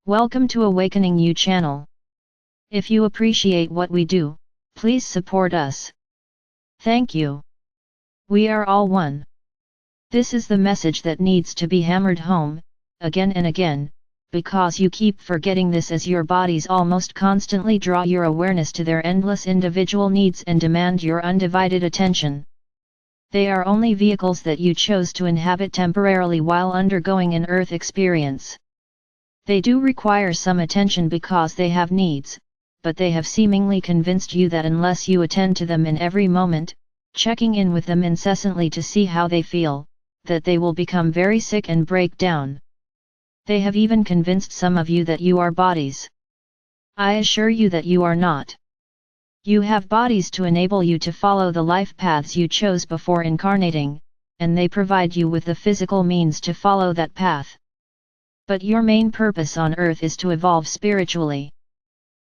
Welcome to Awakening You channel. If you appreciate what we do, please support us. Thank you. We are all one. This is the message that needs to be hammered home, again and again, because you keep forgetting this as your bodies almost constantly draw your awareness to their endless individual needs and demand your undivided attention. They are only vehicles that you chose to inhabit temporarily while undergoing an earth experience. They do require some attention because they have needs, but they have seemingly convinced you that unless you attend to them in every moment, checking in with them incessantly to see how they feel, that they will become very sick and break down. They have even convinced some of you that you are bodies. I assure you that you are not. You have bodies to enable you to follow the life paths you chose before incarnating, and they provide you with the physical means to follow that path. But your main purpose on earth is to evolve spiritually.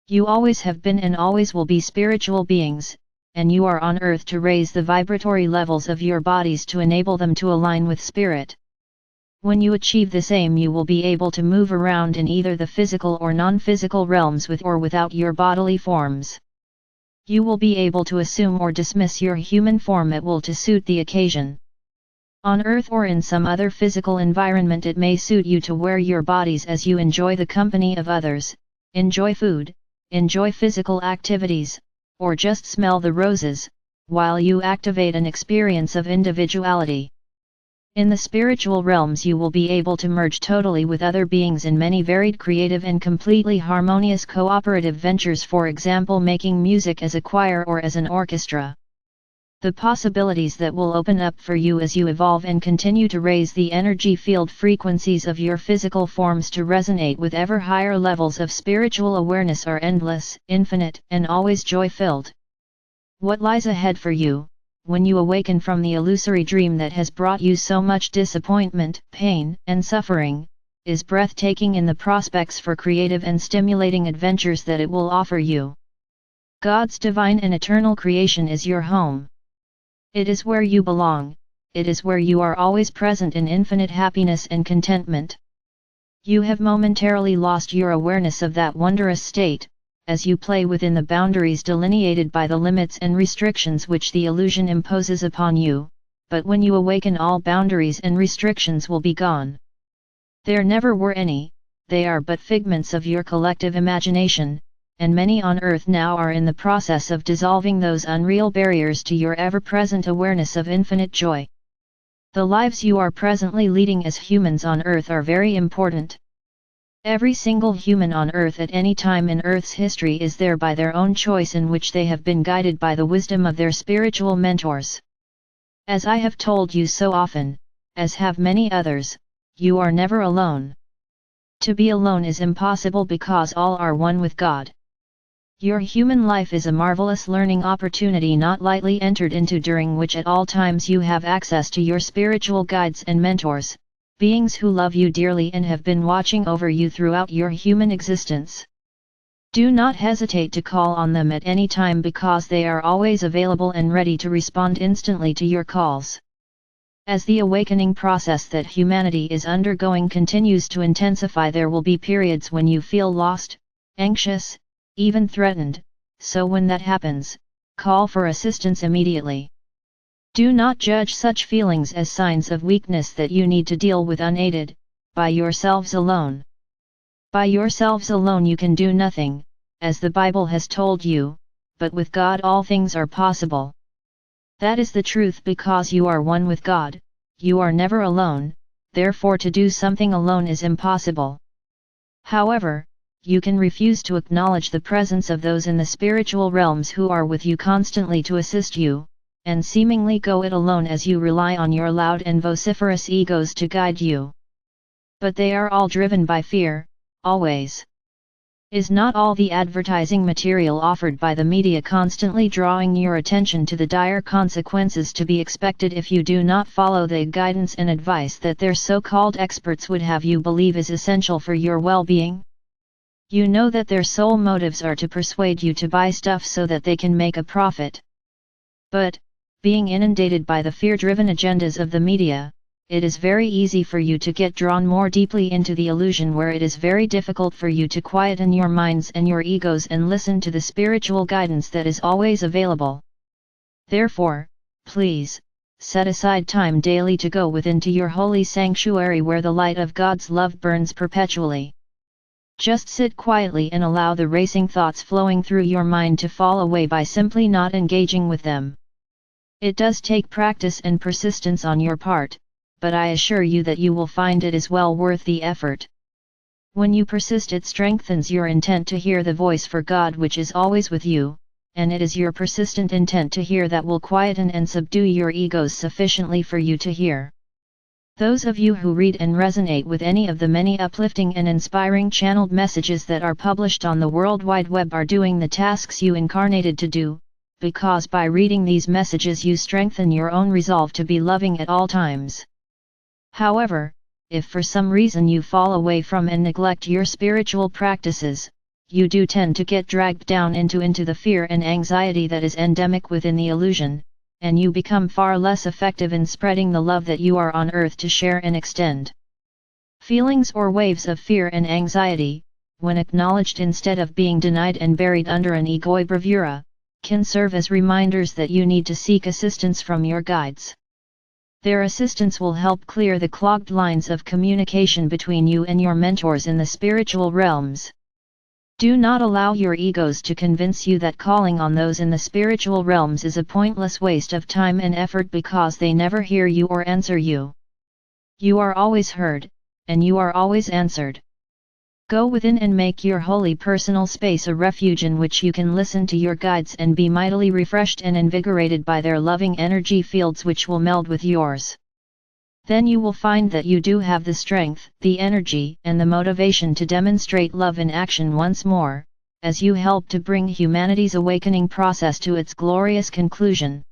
You always have been and always will be spiritual beings, and you are on earth to raise the vibratory levels of your bodies to enable them to align with spirit. When you achieve this aim, you will be able to move around in either the physical or non-physical realms with or without your bodily forms. You will be able to assume or dismiss your human form at will to suit the occasion. On earth or in some other physical environment, it may suit you to wear your bodies as you enjoy the company of others, enjoy food, enjoy physical activities, or just smell the roses, while you activate an experience of individuality. In the spiritual realms, you will be able to merge totally with other beings in many varied creative and completely harmonious cooperative ventures, for example making music as a choir or as an orchestra. The possibilities that will open up for you as you evolve and continue to raise the energy field frequencies of your physical forms to resonate with ever higher levels of spiritual awareness are endless, infinite, and always joy-filled. What lies ahead for you, when you awaken from the illusory dream that has brought you so much disappointment, pain, and suffering, is breathtaking in the prospects for creative and stimulating adventures that it will offer you. God's divine and eternal creation is your home. It is where you belong, it is where you are always present in infinite happiness and contentment. You have momentarily lost your awareness of that wondrous state, as you play within the boundaries delineated by the limits and restrictions which the illusion imposes upon you, but when you awaken, all boundaries and restrictions will be gone. There never were any, they are but figments of your collective imagination, and many on earth now are in the process of dissolving those unreal barriers to your ever-present awareness of infinite joy. The lives you are presently leading as humans on earth are very important. Every single human on earth at any time in earth's history is there by their own choice, in which they have been guided by the wisdom of their spiritual mentors. As I have told you so often, as have many others, you are never alone. To be alone is impossible because all are one with God. Your human life is a marvelous learning opportunity not lightly entered into, during which at all times you have access to your spiritual guides and mentors, beings who love you dearly and have been watching over you throughout your human existence. Do not hesitate to call on them at any time, because they are always available and ready to respond instantly to your calls. As the awakening process that humanity is undergoing continues to intensify, there will be periods when you feel lost, anxious, even threatened, so when that happens, call for assistance immediately. Do not judge such feelings as signs of weakness that you need to deal with unaided, by yourselves alone. By yourselves alone you can do nothing, as the Bible has told you, but with God all things are possible. That is the truth, because you are one with God, you are never alone, therefore to do something alone is impossible. However, you can refuse to acknowledge the presence of those in the spiritual realms who are with you constantly to assist you, and seemingly go it alone as you rely on your loud and vociferous egos to guide you. But they are all driven by fear, always. Is not all the advertising material offered by the media constantly drawing your attention to the dire consequences to be expected if you do not follow the guidance and advice that their so-called experts would have you believe is essential for your well-being? You know that their sole motives are to persuade you to buy stuff so that they can make a profit. But, being inundated by the fear-driven agendas of the media, it is very easy for you to get drawn more deeply into the illusion where it is very difficult for you to quieten your minds and your egos and listen to the spiritual guidance that is always available. Therefore, please, set aside time daily to go within to your holy sanctuary where the light of God's love burns perpetually. Just sit quietly and allow the racing thoughts flowing through your mind to fall away by simply not engaging with them. It does take practice and persistence on your part, but I assure you that you will find it is well worth the effort. When you persist, it strengthens your intent to hear the voice for God which is always with you, and it is your persistent intent to hear that will quieten and subdue your egos sufficiently for you to hear. Those of you who read and resonate with any of the many uplifting and inspiring channeled messages that are published on the World Wide Web are doing the tasks you incarnated to do, because by reading these messages you strengthen your own resolve to be loving at all times. However, if for some reason you fall away from and neglect your spiritual practices, you do tend to get dragged down into the fear and anxiety that is endemic within the illusion, and you become far less effective in spreading the love that you are on earth to share and extend. Feelings or waves of fear and anxiety, when acknowledged instead of being denied and buried under an ego bravura, can serve as reminders that you need to seek assistance from your guides. Their assistance will help clear the clogged lines of communication between you and your mentors in the spiritual realms. Do not allow your egos to convince you that calling on those in the spiritual realms is a pointless waste of time and effort because they never hear you or answer you. You are always heard, and you are always answered. Go within and make your holy personal space a refuge in which you can listen to your guides and be mightily refreshed and invigorated by their loving energy fields which will meld with yours. Then you will find that you do have the strength, the energy, and the motivation to demonstrate love in action once more, as you help to bring humanity's awakening process to its glorious conclusion.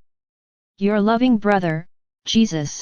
Your loving brother, Jesus.